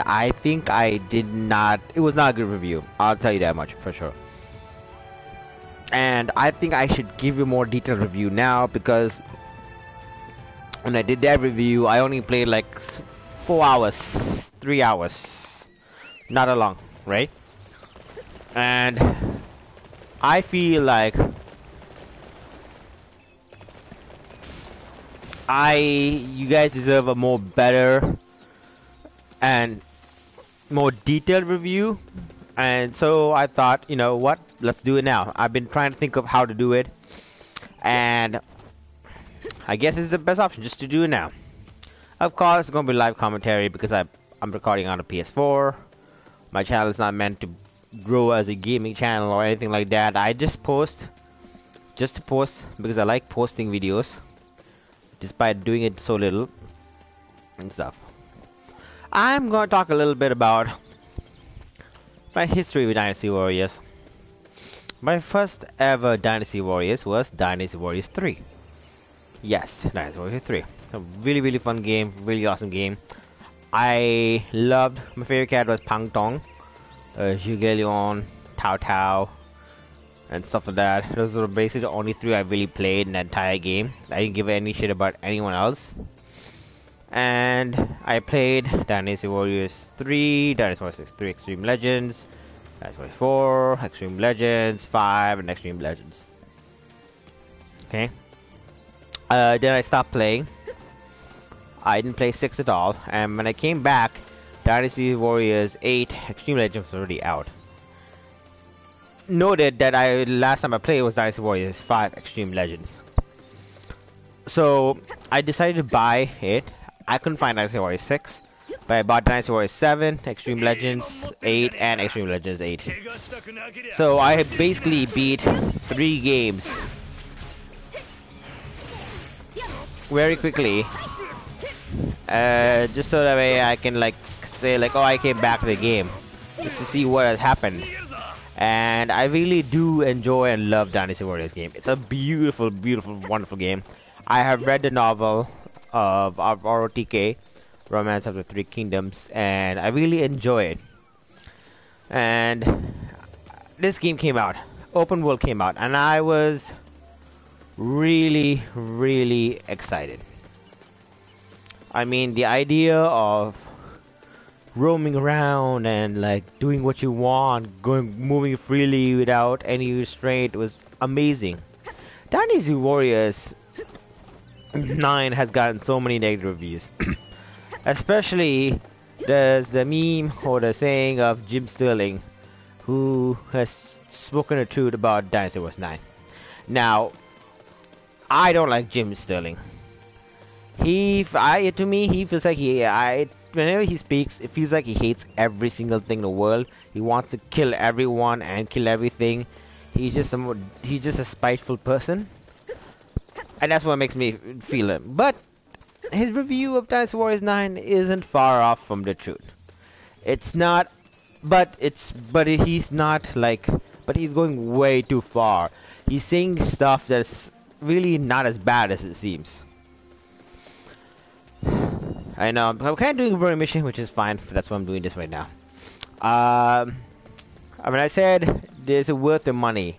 I think I did not. It was not a good review. I'll tell you that much for sure. And I think I should give you a more detailed review now because when I did that review, I only played like 4 hours, 3 hours, not a long, right? And I feel like you guys deserve a more better and more detailed review, and so I thought, you know what, let's do it now. I've been trying to think of how to do it, and I guess it's the best option just to do it now. Of course, it's gonna be live commentary because I'm recording on a PS4. My channel is not meant to grow as a gaming channel or anything like that. I just post to post because I like posting videos despite doing it so little and stuff. I'm gonna talk a little bit about my history with Dynasty Warriors. My first ever Dynasty Warriors was Dynasty Warriors 3. Yes, Dynasty Warriors 3. A really fun game, really awesome game. I loved, my favorite character was Pang Tong, Zhuge Tao Tao, and stuff like that. Those were basically the only 3 I really played in the entire game. I didn't give any shit about anyone else. And I played Dynasty Warriors 3, Dynasty Warriors 3 Extreme Legends, Dynasty Warriors 4, Extreme Legends 5, and Extreme Legends. Okay. Then I stopped playing. I didn't play 6 at all. And when I came back, Dynasty Warriors 8 Extreme Legends was already out. Noted that last time I played was Dynasty Warriors 5 Extreme Legends. So I decided to buy it. I couldn't find Dynasty Warriors 6, but I bought Dynasty Warriors 7, Extreme Legends 8, and Extreme Legends 8. So I basically beat 3 games very quickly, just so that way I can like say like, oh, I came back to the game just to see what has happened. And I really do enjoy and love Dynasty Warriors game. It's a beautiful, wonderful game. I have read the novel of ROTK, Romance of the Three Kingdoms, and I really enjoy it. And this game came out, open world came out, and I was really excited. I mean, the idea of roaming around and like doing what you want, moving freely without any restraint was amazing. Dynasty Warriors 9 has gotten so many negative reviews. Especially there's the meme or the saying of Jim Sterling, who has spoken the truth about Dynasty Warriors 9. Now, I don't like Jim Sterling. To me, he feels like whenever he speaks, it feels like he hates every single thing in the world. He wants to kill everyone and kill everything. He's just a spiteful person, and that's what makes me feel him. But his review of Dynasty Warriors 9 isn't far off from the truth. It's not, but he's going way too far. He's saying stuff that's really not as bad as it seems. I know, I'm kind of doing a very mission, which is fine. That's why I'm doing this right now. I mean, I said, is it worth the money?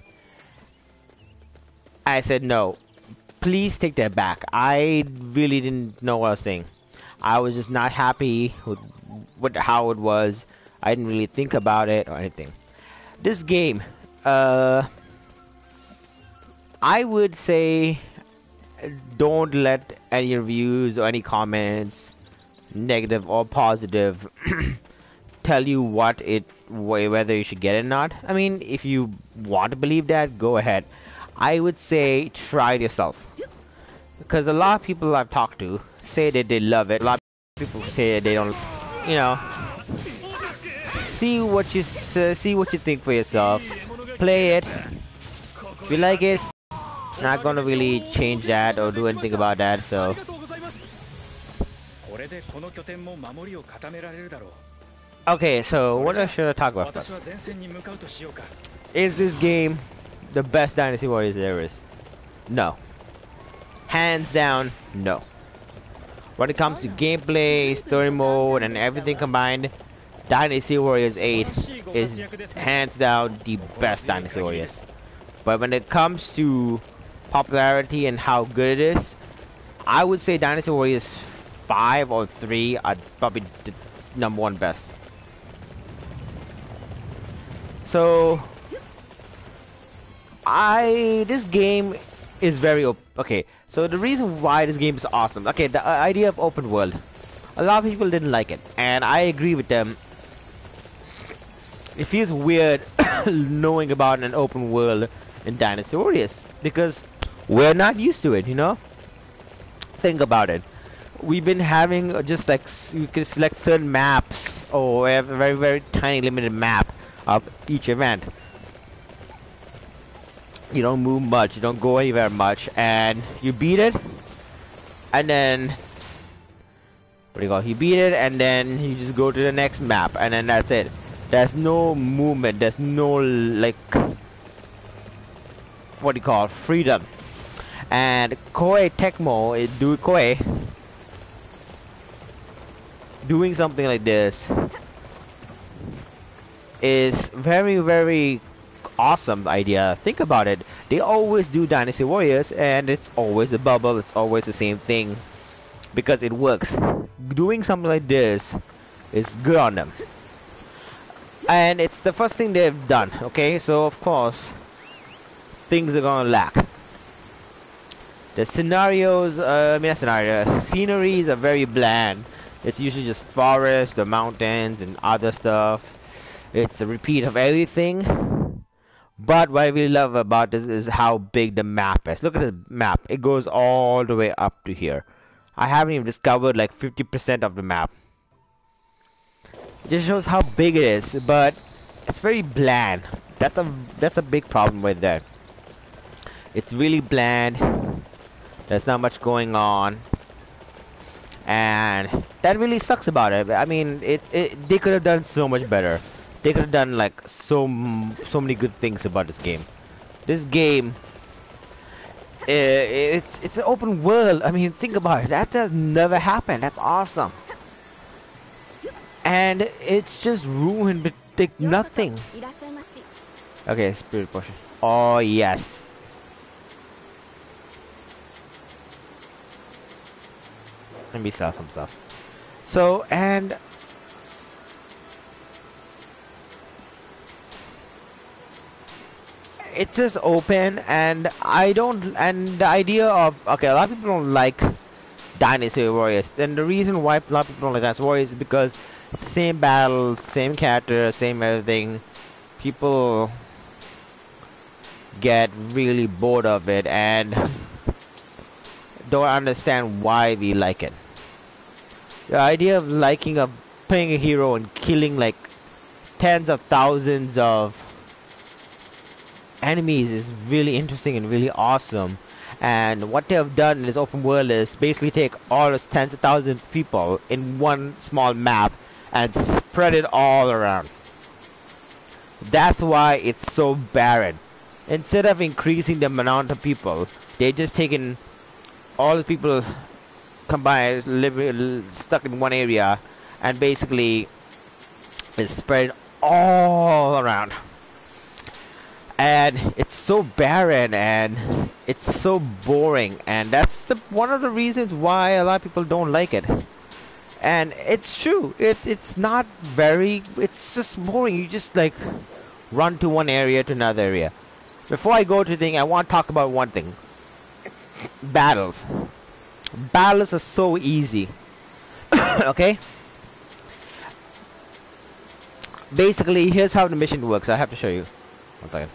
I said no. Please take that back. I really didn't know what I was saying. I was just not happy with how it was. I didn't really think about it or anything. This game, I would say, don't let any reviews or any comments, negative or positive, tell you whether you should get it or not. I mean, if you want to believe that, go ahead. I would say try it yourself, because a lot of people I've talked to say that they love it. A lot of people say they don't. You know, see what you think for yourself. Play it. If you like it, not gonna really change that or do anything about that. So. Okay, so what should I talk about first? Is this game the best Dynasty Warriors there is? No. Hands down, no. When it comes to gameplay, story mode, and everything combined, Dynasty Warriors 8 is hands down the best Dynasty Warriors. But when it comes to popularity and how good it is, I would say Dynasty Warriors 5 or 3 are probably the number one best. So this game is very okay. So the reason why this game is awesome, okay, the idea of open world, a lot of people didn't like it, and I agree with them. It feels weird knowing about an open world in Dynasty Warriors because we're not used to it, you know? Think about it. We've been having just like you can select certain maps, or we have a very, very tiny limited map of each event. You don't move much, you don't go anywhere much, and you beat it, and then what do you call it? You beat it, and then you just go to the next map, and then that's it. There's no movement, there's no like what do you call it? Freedom. And Koei Tecmo doing something like this is very, very awesome idea. Think about it. They always do Dynasty Warriors, and it's always a bubble. It's always the same thing because it works. Doing something like this is good on them, and it's the first thing they've done. Okay, so of course things are gonna lack. The scenarios, sceneries are very bland. It's usually just forests, the mountains, and other stuff. It's a repeat of everything. But what I really love about this is how big the map is. Look at the map. It goes all the way up to here. I haven't even discovered like 50% of the map. It just shows how big it is, but it's very bland. That's a big problem with that. It's really bland. There's not much going on, and that really sucks about it. I mean, they could have done so much better. They could have done like so many good things about this game. This game, it's an open world. I mean, think about it. That has never happened. That's awesome, and it's just ruined with like nothing. Okay, spirit potion. Oh yes. Let me sell some stuff. So, and it's just open, and I don't, and the idea of, okay, a lot of people don't like Dynasty Warriors, and the reason why a lot of people don't like Dynasty Warriors is because it's the same battles, same character, same everything. People get really bored of it and don't understand why we like it. The idea of playing a hero and killing like tens of thousands of enemies is really interesting and really awesome. And what they have done in this open world is basically take all those tens of thousands of people in one small map and spread it all around. That's why it's so barren. Instead of increasing the amount of people, they just taken all the people combined, stuck in one area, and basically it's spread all around. And it's so barren and it's so boring, and that's one of the reasons why a lot of people don't like it. And it's true. It's not very. It's just boring. You just like run to one area to another area. Before I go to the thing, I want to talk about one thing. Battles. Battles are so easy. Okay? Basically, here's how the mission works. I have to show you. One second.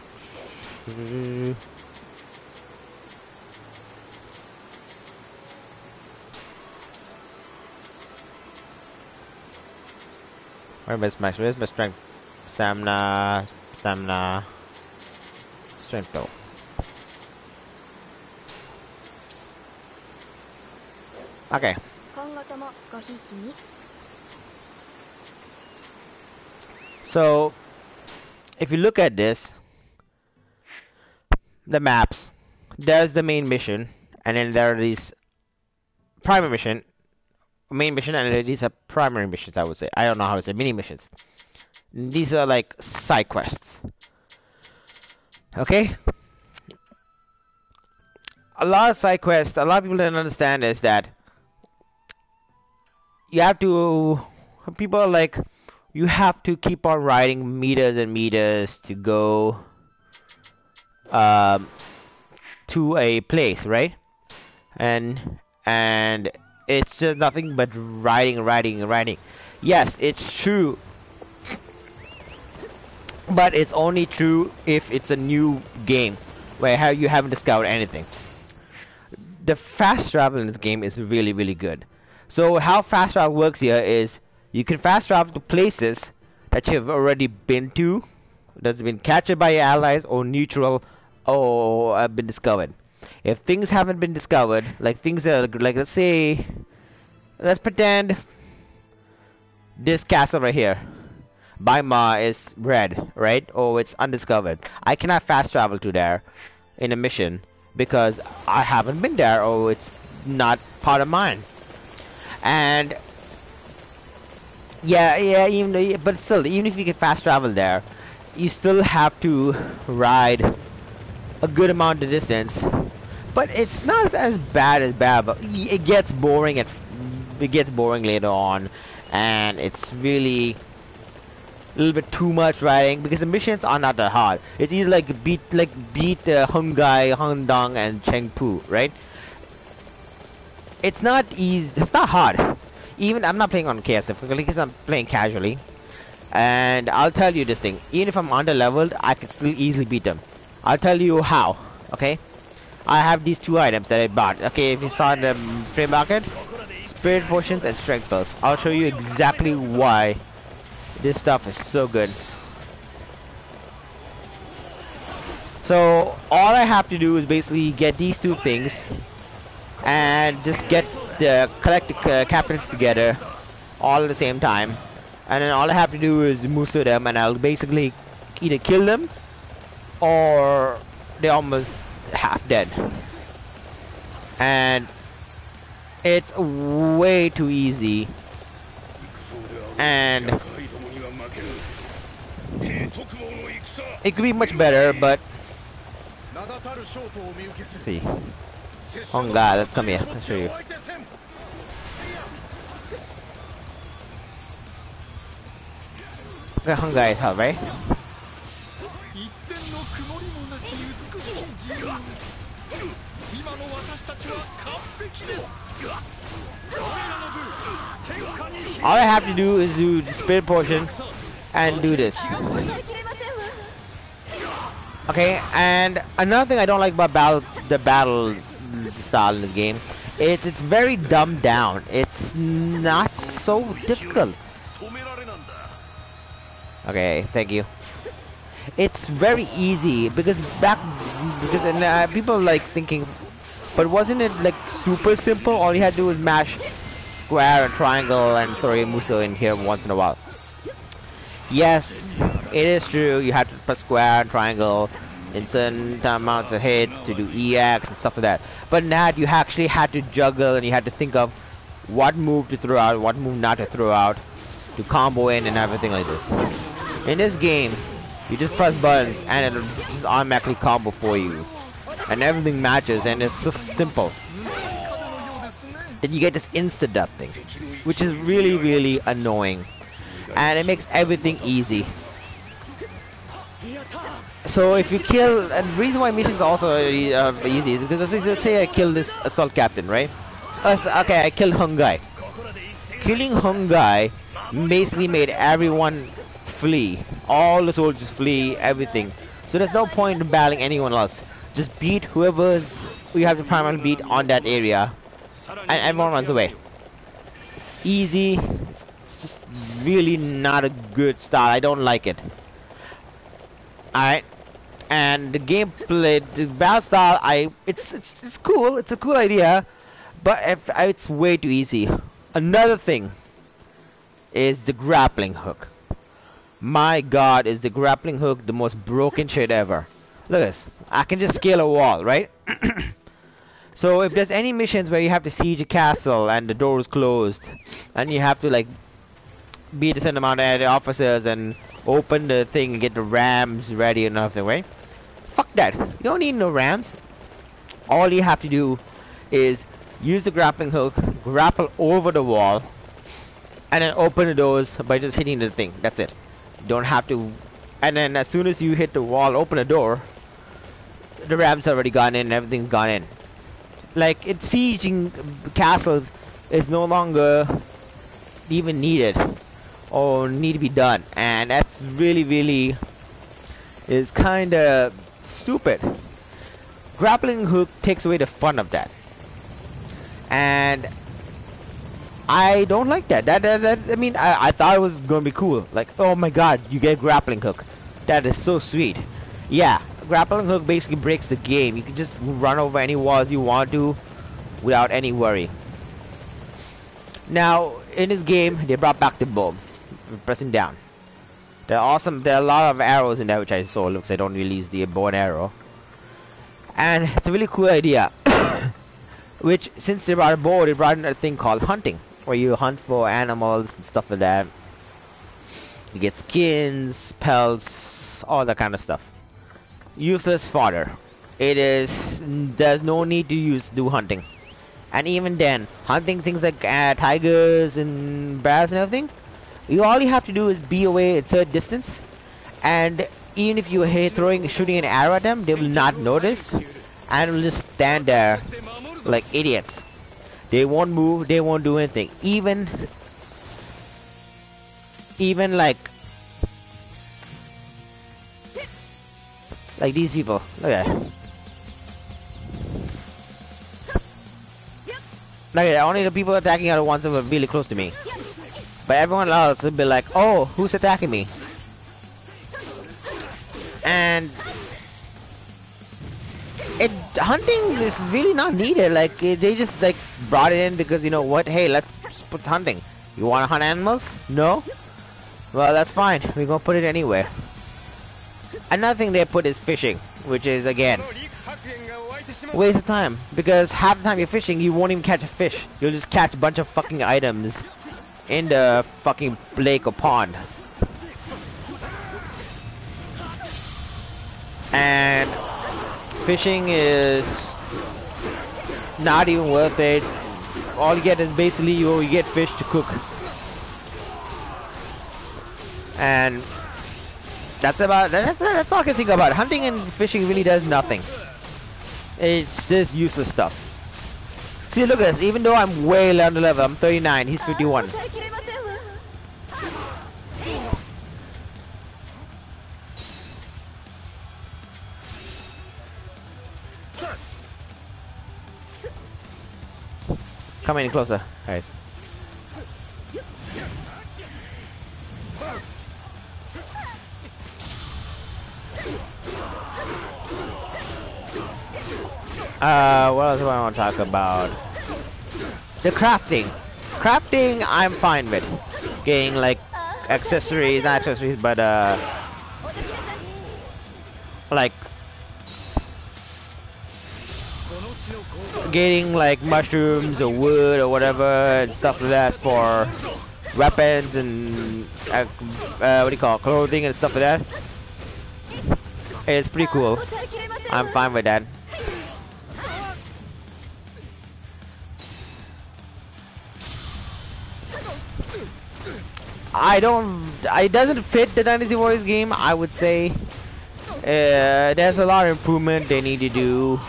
Where's my strength? Stamina. Strength though. Okay. So, if you look at this, the maps, there's the main mission, and then there are these primary mission, main mission, and these are primary missions, I would say. I don't know how to say mini missions. These are like side quests. Okay? A lot of side quests, a lot of people don't understand is that you have to, people are like, you have to keep on riding meters and meters to go to a place, right? And it's just nothing but riding. Yes, it's true, but it's only true if it's a new game where you haven't discovered anything. The fast travel in this game is really good. So how fast travel works here is you can fast travel to places that you've already been to, that's been captured by your allies or neutral or have been discovered. If things haven't been discovered, like things are like, let's say, let's pretend this castle right here by Ma is red, right? Or it's undiscovered. I cannot fast travel to there in a mission because I haven't been there or it's not part of mine. And yeah, but still, even if you can fast travel there, you still have to ride a good amount of distance. But it's not as bad, but it gets boring. It gets boring later on, and it's really a little bit too much riding because the missions are not that hard. It's either like beat Hungai, Hundong, and Chengpu, right? It's not easy. It's not hard. Even I'm not playing on KSF because I'm playing casually, and I'll tell you this thing. Even if I'm under leveled, I can still easily beat them. I'll tell you how. Okay, I have these two items that I bought. Okay, if you saw in the free market, spirit potions and strength pills. I'll show you exactly why this stuff is so good. So all I have to do is basically get these two things and just collect the captains together all at the same time, and then all I have to do is muso them, and I'll basically either kill them or they're almost half dead. And it's way too easy, and it could be much better, but let's see. Oh god, let's come here. I'll show you. Okay, Hungai is hot, right? All I have to do is do the spirit potion and do this. Okay, and another thing I don't like about the battle style in this game, it's very dumbed down. It's not so difficult. Okay, thank you. It's very easy because people like thinking, but wasn't it like super simple? All you had to do was mash square and triangle and throw your muso in here once in a while. Yes, it is true. You have to press square and triangle in certain amounts of hits to do EX and stuff like that. But now you actually had to juggle and you had to think of what move to throw out, what move not to throw out, to combo in and everything like this. In this game, you just press buttons and it'll just automatically combo for you. And everything matches and it's just simple. And you get this insta-death thing, which is really annoying. And it makes everything easy. So if you kill, and the reason why missions are also easy is because let's say I kill this assault captain, right? Okay, I killed Hungai. Killing Hungai basically made everyone flee. All the soldiers flee, everything. So there's no point in battling anyone else. Just beat whoever you have to primarily beat on that area, and everyone runs away. It's easy. It's just really not a good style. I don't like it. Alright, and the gameplay, the battle style, it's cool. It's a cool idea, but it's way too easy. Another thing is the grappling hook. My god, is the grappling hook the most broken shit ever. Look at this. I can just scale a wall, right? So if there's any missions where you have to siege a castle and the door is closed, and you have to like beat a certain amount of officers and open the thing and get the rams ready and everything, right? Fuck that. You don't need no rams. All you have to do is use the grappling hook, grapple over the wall, and then open the doors by just hitting the thing. That's it. You don't have to. And then as soon as you hit the wall, open the door, the rams already gone in and everything's gone in. Like, it's sieging castles is no longer even needed or need to be done, and that's really is kind of stupid. Grappling hook takes away the fun of that, and I don't like that. I mean, I thought it was gonna be cool. Like, oh my god, you get grappling hook. That is so sweet. Yeah, grappling hook basically breaks the game. You can just run over any walls you want to without any worry. Now, in this game, they brought back the bow. Pressing down. They're awesome. There are a lot of arrows in there, which I saw. Looks like they don't really use the bow and arrow. And it's a really cool idea. Which, since they brought a bow, they brought in a thing called hunting, where you hunt for animals and stuff like that. You get skins, pelts, all that kind of stuff. Useless fodder. There's no need to do hunting. And even then, hunting things like tigers and bears and everything, all you have to do is be away at a certain distance, and even if you are shooting an arrow at them, they will not notice, and will just stand there like idiots. They won't move, they won't do anything. Even like these people. Look at that. Look at that. Only the people attacking are the ones that were really close to me. But everyone else would be like, oh, who's attacking me? And hunting is really not needed. Like, they just like brought it in because, you know what, hey, let's put hunting. You want to hunt animals? No? Well, that's fine. We're gonna put it anywhere. Another thing they put is fishing, which is, again, waste of time. Because half the time you're fishing, you won't even catch a fish. You'll just catch a bunch of fucking items in the fucking lake or pond. And fishing is not even worth it. All you get is basically you get fish to cook. And that's all I can think about. Hunting and fishing really does nothing. It's just useless stuff. See, look at this. Even though I'm way under level, I'm 39, he's 51. Come any closer, guys. What else do I want to talk about? The crafting. Crafting, I'm fine with. Getting like accessories, not accessories, but like getting like mushrooms or wood or whatever and stuff like that for weapons and what do you call it, clothing and stuff like that. It's pretty cool. I'm fine with that. It doesn't fit the Dynasty Warriors game, I would say. There's a lot of improvement they need to do.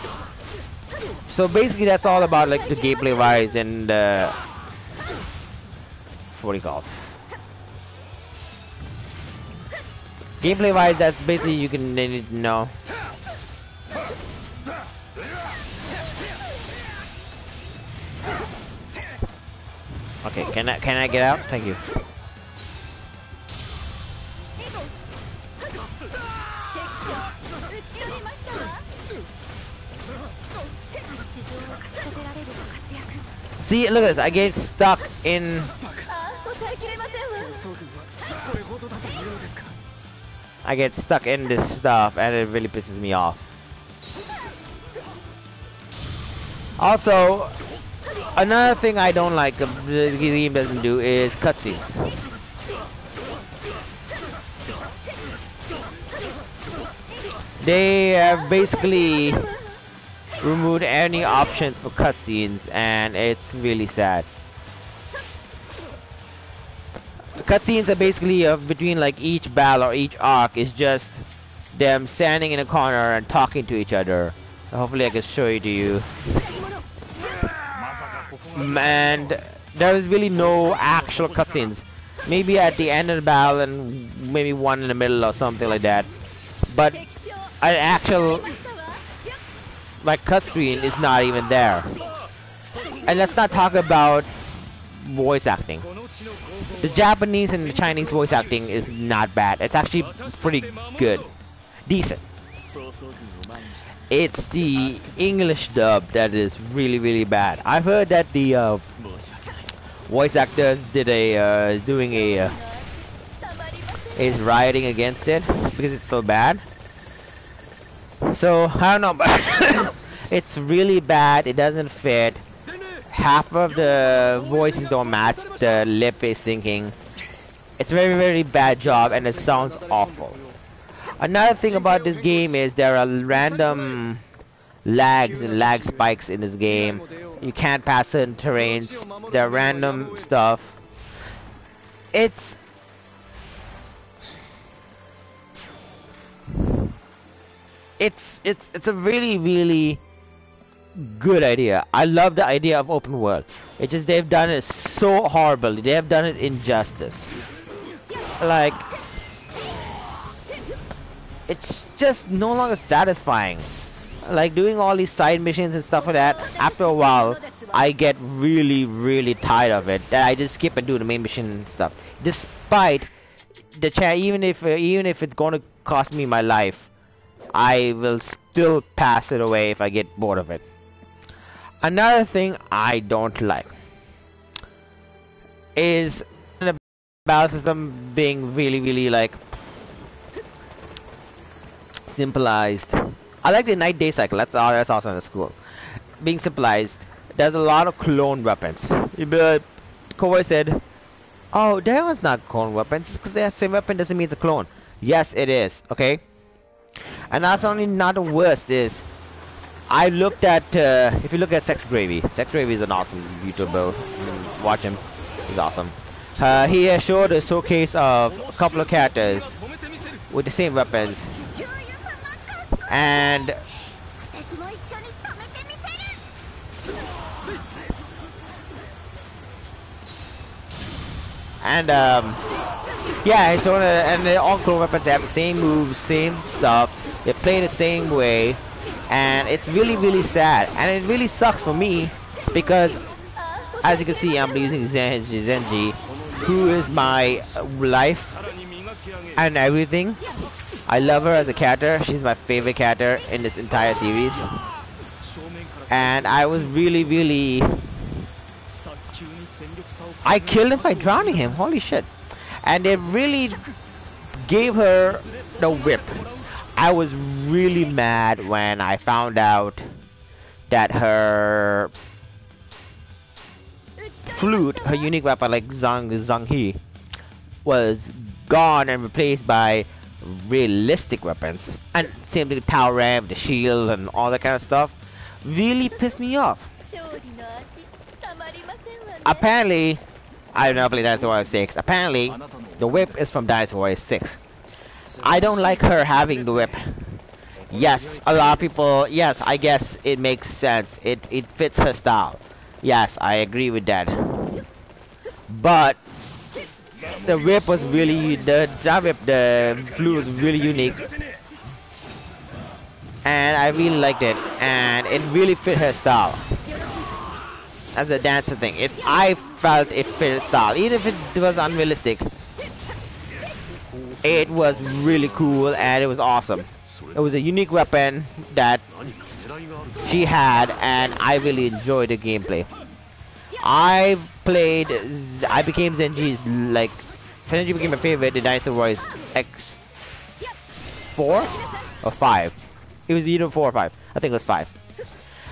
So basically that's all about like the gameplay wise and what do you call it? Gameplay wise, that's basically you can know. Okay, can I get out? Thank you. See, look at this. I get stuck in. I get stuck in this stuff, and it really pisses me off. Also, another thing I don't like the game doesn't do is cutscenes. They have basically removed any options for cutscenes, and it's really sad. The cutscenes are basically between like each battle or each arc is just them standing in a corner and talking to each other. Hopefully I can show it to you. And there is really no actual cutscenes. Maybe at the end of the battle and maybe one in the middle or something like that. But an actual like cut screen is not even there. And let's not talk about voice acting. The Japanese and the Chinese voice acting is not bad. It's actually pretty good. Decent. It's the English dub that is really, really bad. I've heard that the voice actors is rioting against it because it's so bad. So I don't know, but it's really bad. It doesn't fit. Half of the voices don't match. The lip is syncing. It's a very, very bad job, and it sounds awful. Another thing about this game is there are random lags and lag spikes in this game. You can't pass certain terrains. There are random stuff. It's a really, really good idea. I love the idea of open world. It's just they've done it so horribly. They have done it injustice. Like, it's just no longer satisfying. Like doing all these side missions and stuff like that. After a while, I get really, really tired of it. That I just skip and do the main mission and stuff. Despite the even if it's going to cost me my life, I will still pass it away if I get bored of it. Another thing I don't like is the battle system being really, really like simplified. I like the night-day cycle. That's also in the school. Being simplified. There's a lot of clone weapons. But Kowai said, "Oh, that one's not clone weapons. Just because they have the same weapon doesn't mean it's a clone." Yes, it is. Okay. And that's only not the worst is I looked at if you look at Sex Gravy is an awesome YouTuber. Watch him, he's awesome. He has showed a showcase of a couple of characters with the same weapons, and yeah, so and all clone weapons have the same moves, same stuff. They play the same way, and it's really, really sad. And it really sucks for me because, as you can see, I'm using Zenji, who is my life and everything. I love her as a character. She's my favorite character in this entire series. And I was really, really... I killed him by drowning him. Holy shit. And they really gave her the whip. I was really mad when I found out that her flute, her unique weapon like Zhang-He, was gone and replaced by realistic weapons. And same thing with Tower Ramp, the shield, and all that kind of stuff. Really pissed me off. Apparently, I don't know if I played Dynasty Warriors 6. Apparently, the whip is from Dynasty Warriors 6. I don't like her having the whip. Yes, a lot of people, yes, I guess it makes sense. It fits her style. Yes, I agree with that. But the whip was really, the flute was really unique. And I really liked it. And it really fit her style. As a dancer thing. I felt it fit her style. Even if it was unrealistic. It was really cool and it was awesome. It was a unique weapon that she had, and I really enjoyed the gameplay. I became Zenji's, like, Zenji became my favorite. The Dynasty Warriors X4 or 5. It was either 4 or 5. I think it was 5.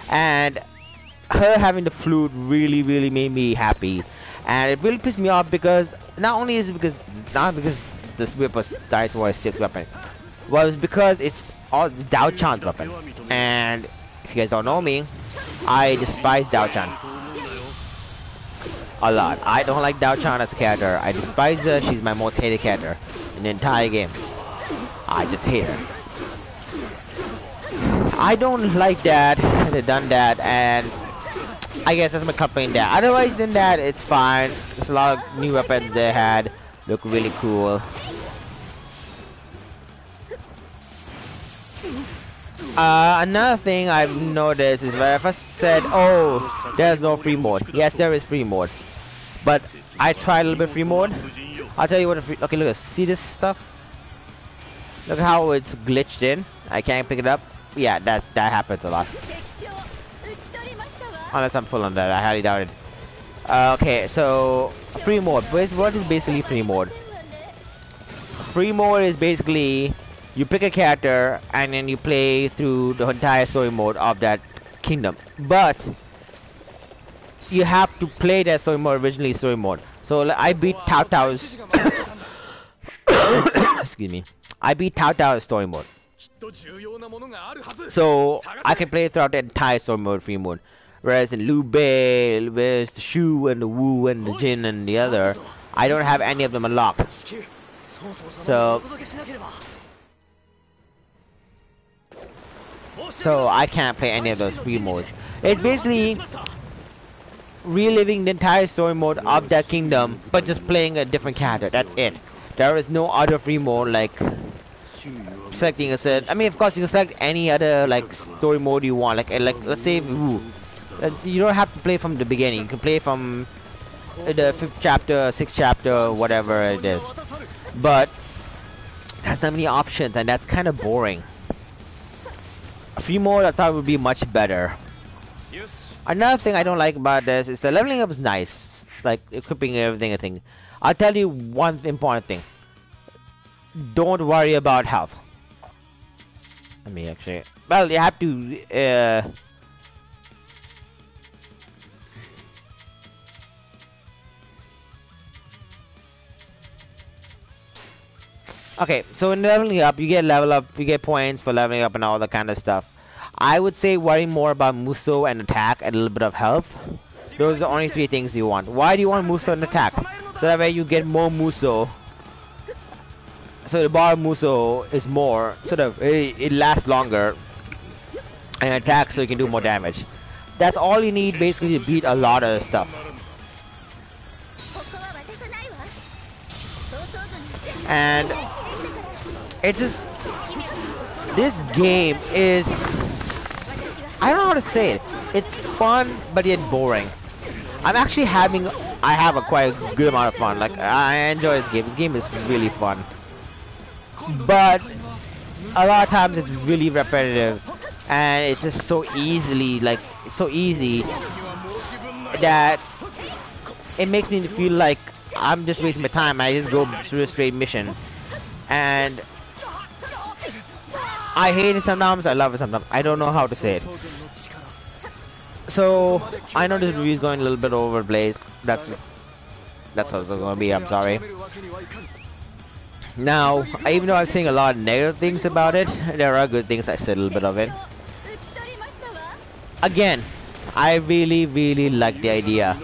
And her having the flute really made me happy, and it really pissed me off because not because this whip was Dynasty Warriors 6 weapon, was because it's all Dao Chan's weapon, and if you guys don't know me, I despise Dao Chan a lot. I don't like Dao Chan as a character. I despise her. She's my most hated character in the entire game. I just hate her. I don't like that they've done that, and I guess that's my complaint there. Otherwise than that, it's fine. There's a lot of new weapons they had. Look really cool. Another thing I've noticed is where I first said, oh, there's no free mode. Yes, there is free mode. But I tried a little bit free mode. I'll tell you what. Okay, look, see this stuff? Look how it's glitched in. I can't pick it up. Yeah, that happens a lot. Unless I'm full on that, I highly doubt it. Okay, so free mode. What is basically free mode? Free mode is basically you pick a character and then you play through the entire story mode of that kingdom. But you have to play that story mode originally story mode. So I beat Tao Tao's excuse me. I beat Tao Tao's story mode. So I can play throughout the entire story mode free mode. Whereas in Liu Bei, where's the Shu and the Wu and the Jin and the other, I don't have any of them unlocked. So I can't play any of those free modes. It's basically reliving the entire story mode of that kingdom, but just playing a different character. That's it. There is no other free mode like selecting a certain. I mean, of course, you can select any other like story mode you want. Like let's say Wu. You don't have to play from the beginning. You can play from the 5th chapter, 6th chapter, whatever it is. But there's not many options, and that's kind of boring. Free mode I thought would be much better. Another thing I don't like about this is the leveling up is nice, like equipping everything. I think I'll tell you one important thing: don't worry about health. I mean, actually, well, you have to. Okay, so in leveling up, you get level up, you get points for leveling up and all that kind of stuff. I would say worry more about Muso and attack and a little bit of health. Those are the only 3 things you want. Why do you want Muso and attack? So that way you get more Muso. So the bar of Muso is more, sort of, it lasts longer. And attack so you can do more damage. That's all you need basically to beat a lot of stuff. And it just, this game is, I don't know how to say it. It's fun, but yet boring. I'm actually I have a quite good amount of fun. Like, I enjoy this game. This game is really fun. But a lot of times it's really repetitive, and it's just so easy that it makes me feel like I'm just wasting my time. I just go through a straight mission, and I hate it sometimes, I love it sometimes. I don't know how to say it. So I know this review is going a little bit over the place. That's how it's gonna be. I'm sorry. Now, even though I'm saying a lot of negative things about it, there are good things. I said a little bit of it. Again, I really like the idea.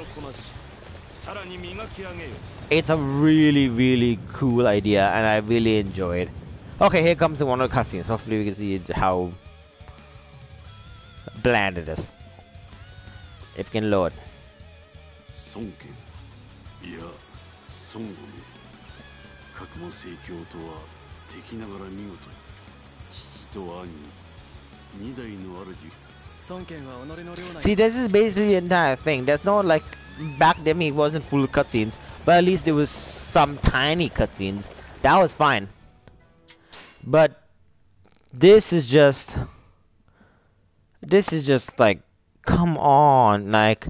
It's a really cool idea, and I really enjoy it. Okay, here comes one of the cutscenes. Hopefully we can see how bland it is. If we can load. See, this is basically the entire thing. There's no like, back then it wasn't full cutscenes, but at least there was some tiny cutscenes. That was fine. But this is just like, come on, like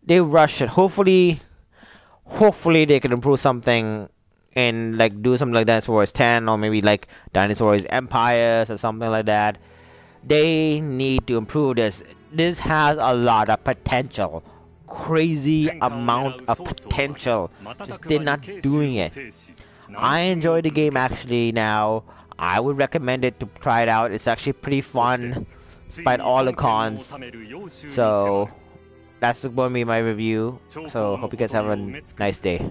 they rush it. Hopefully they can improve something and like do something like Dynasty Warriors 10 or maybe like Dynasty Warriors Empires or something like that. They need to improve this. this has a lot of potential. Crazy amount of potential. Just they're not doing it. I enjoy the game actually now. I would recommend it to try it out. It's actually pretty fun, despite all the cons. So that's going to be my review. So hope you guys have a nice day.